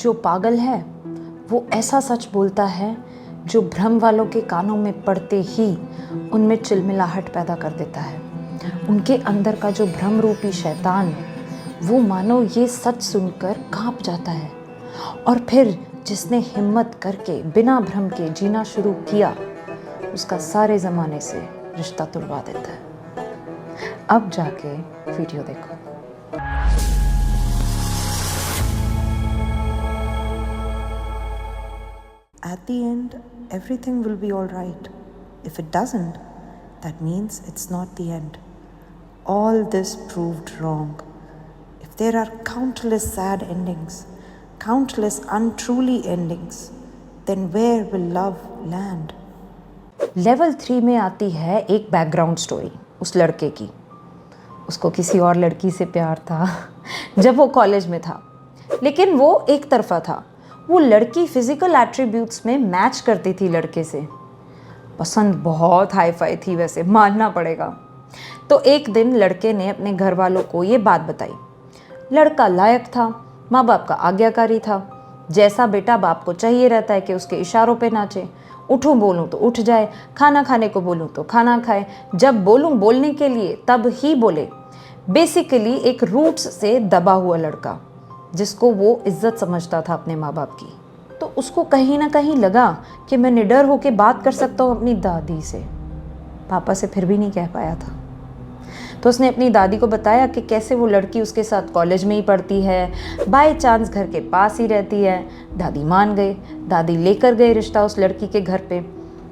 जो पागल है वो ऐसा सच बोलता है जो भ्रम वालों के कानों में पड़ते ही उनमें चिलमिलाहट पैदा कर देता है। उनके अंदर का जो भ्रम रूपी शैतान वो मानो ये सच सुनकर कांप जाता है, और फिर जिसने हिम्मत करके बिना भ्रम के जीना शुरू किया उसका सारे ज़माने से रिश्ता तुड़वा देता है। अब जाके वीडियो देखो। At the end, everything will be all right. If it doesn't, that means it's not the end. All this proved wrong. If there are countless sad endings, countless untruly endings, then where will love land? Level 3 में आती है एक background story उस लड़के की। उसको किसी और लड़की से प्यार था जब वो कॉलेज में था, लेकिन वो एक तरफा था। वो लड़की फिजिकल एट्रीब्यूट्स में मैच करती थी लड़के से। पसंद बहुत हाई फाई थी वैसे, मानना पड़ेगा। तो एक दिन लड़के ने अपने घर वालों को ये बात बताई। लड़का लायक था, माँ बाप का आज्ञाकारी था। जैसा बेटा बाप को चाहिए रहता है कि उसके इशारों पे नाचे। उठूं बोलूं तो उठ जाए, खाना खाने को बोलूं तो खाना खाए, जब बोलूं बोलने के लिए तब ही बोले। बेसिकली एक रूट्स से दबा हुआ लड़का जिसको वो इज्जत समझता था अपने माँ बाप की। तो उसको कहीं ना कहीं लगा कि मैं निडर होकर बात कर सकता हूँ अपनी दादी से। पापा से फिर भी नहीं कह पाया था। तो उसने अपनी दादी को बताया कि कैसे वो लड़की उसके साथ कॉलेज में ही पढ़ती है, बाय चांस घर के पास ही रहती है। दादी मान गए। दादी लेकर गए रिश्ता उस लड़की के घर पे।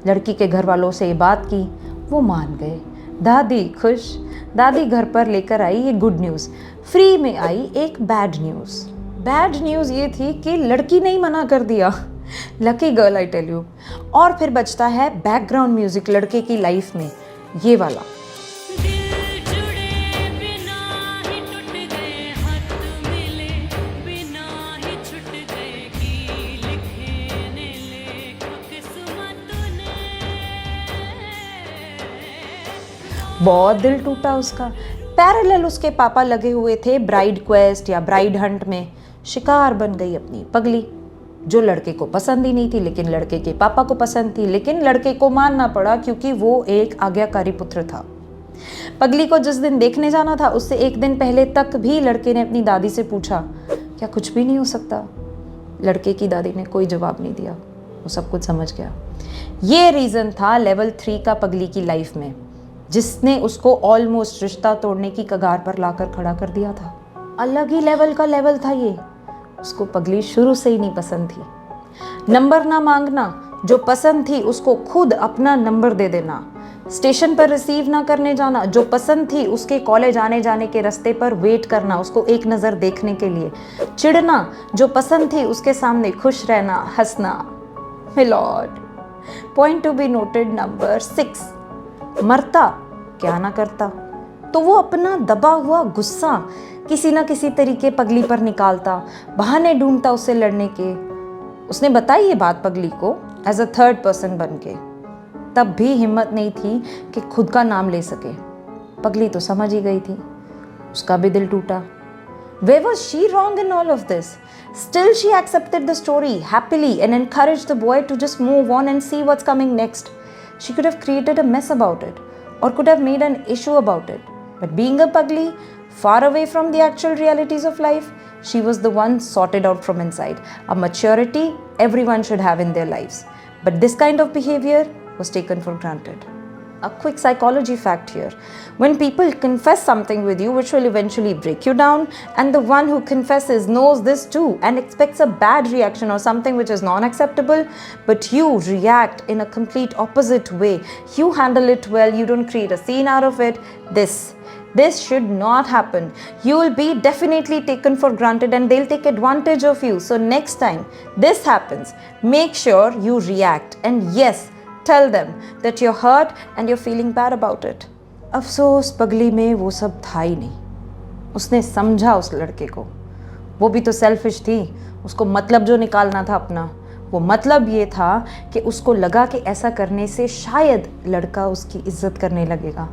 लड़की के घर वालों से ये बात की, वो मान गए। दादी खुश। दादी घर पर लेकर आई ये गुड न्यूज़। फ्री में आई एक बैड न्यूज़। बैड न्यूज़ ये थी कि लड़की ने ही मना कर दिया। Lucky girl I tell you. और फिर बचता है बैकग्राउंड म्यूजिक लड़के की लाइफ में, ये वाला। बहुत दिल टूटा उसका। पैरेलल उसके पापा लगे हुए थे ब्राइड क्वेस्ट या ब्राइड हंट में। शिकार बन गई अपनी पगली, जो लड़के को पसंद ही नहीं थी लेकिन लड़के के पापा को पसंद थी। लेकिन लड़के को मानना पड़ा क्योंकि वो एक आज्ञाकारी पुत्र था। पगली को जिस दिन देखने जाना था उससे एक दिन पहले तक भी लड़के ने अपनी दादी से पूछा, क्या कुछ भी नहीं हो सकता? लड़के की दादी ने कोई जवाब नहीं दिया। वो सब कुछ समझ गया। ये रीज़न था लेवल 3 का पगली की लाइफ में, जिसने उसको ऑलमोस्ट रिश्ता तोड़ने की कगार पर लाकर खड़ा कर दिया था। अलग ही लेवल का लेवल था ये। उसको पगली शुरू से ही नहीं पसंद थी। नंबर ना मांगना, जो पसंद थी उसको खुद अपना नंबर दे देना। स्टेशन पर रिसीव ना करने जाना, जो पसंद थी उसके कॉलेज आने जाने के रास्ते पर वेट करना उसको एक नज़र देखने के लिए। चिढ़ना, जो पसंद थी उसके सामने खुश रहना, हंसना। My Lord. Point to be noted number 6। मरता क्या ना करता, तो वो अपना दबा हुआ गुस्सा किसी ना किसी तरीके पगली पर निकालता, बहाने ढूंढता उससे लड़ने के। उसने बताई ये बात पगली को एज अ थर्ड पर्सन बन के। तब भी हिम्मत नहीं थी कि खुद का नाम ले सके। पगली तो समझ ही गई थी, उसका भी दिल टूटा। Where was she wrong in all of this? Still she accepted the story happily and encouraged the boy to just move on and see what's coming next. She could have created a mess about it or could have made an issue about it. But being a pagli, far away from the actual realities of life, she was the one sorted out from inside. A maturity everyone should have in their lives. But this kind of behavior was taken for granted. A quick psychology fact here. When people confess something with you which will eventually break you down, and the one who confesses knows this too and expects a bad reaction or something which is non-acceptable, but you react in a complete opposite way. You handle it well, you don't create a scene out of it. This should not happen. You will be definitely taken for granted and they'll take advantage of you. So next time this happens, make sure you react. And yes, tell them that you're hurt and you're feeling bad about it. अफसोस पगली में वो सब था ही नहीं। उसने समझा उस लड़के को। वो भी तो सेल्फिश थी। उसको मतलब जो निकालना था अपना, वो मतलब ये था कि उसको लगा कि ऐसा करने से शायद लड़का उसकी इज्जत करने लगेगा,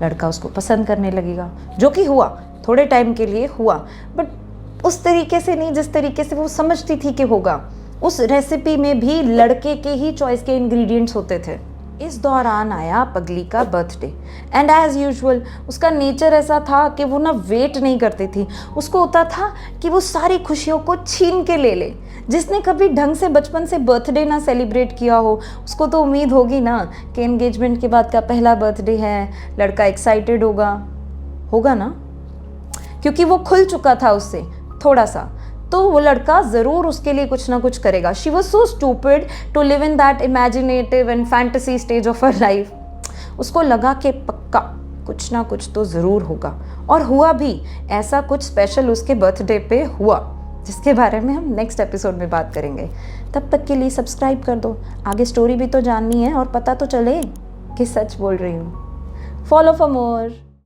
लड़का उसको पसंद करने लगेगा, जो कि हुआ, थोड़े टाइम के लिए हुआ। बट उस तरीके से नहीं जिस तरीके से वो समझती थी कि होगा। उस रेसिपी में भी लड़के के ही चॉइस के इंग्रेडिएंट्स होते थे। इस दौरान आया पगली का बर्थडे एंड एज यूजुअल उसका नेचर ऐसा था कि वो ना वेट नहीं करती थी। उसको होता था कि वो सारी खुशियों को छीन के ले ले। जिसने कभी ढंग से बचपन से बर्थडे ना सेलिब्रेट किया हो उसको तो उम्मीद होगी ना कि एंगेजमेंट के बाद का पहला बर्थडे है, लड़का एक्साइटेड होगा ना, क्योंकि वो खुल चुका था उससे थोड़ा सा, तो वो लड़का ज़रूर उसके लिए कुछ ना कुछ करेगा। She was so stupid to live in that imaginative and fantasy stage of her life. उसको लगा कि पक्का कुछ ना कुछ तो ज़रूर होगा, और हुआ भी। ऐसा कुछ स्पेशल उसके बर्थडे पे हुआ जिसके बारे में हम नेक्स्ट एपिसोड में बात करेंगे। तब तक के लिए सब्सक्राइब कर दो, आगे स्टोरी भी तो जाननी है और पता तो चले कि सच बोल रही हूँ। Follow for more.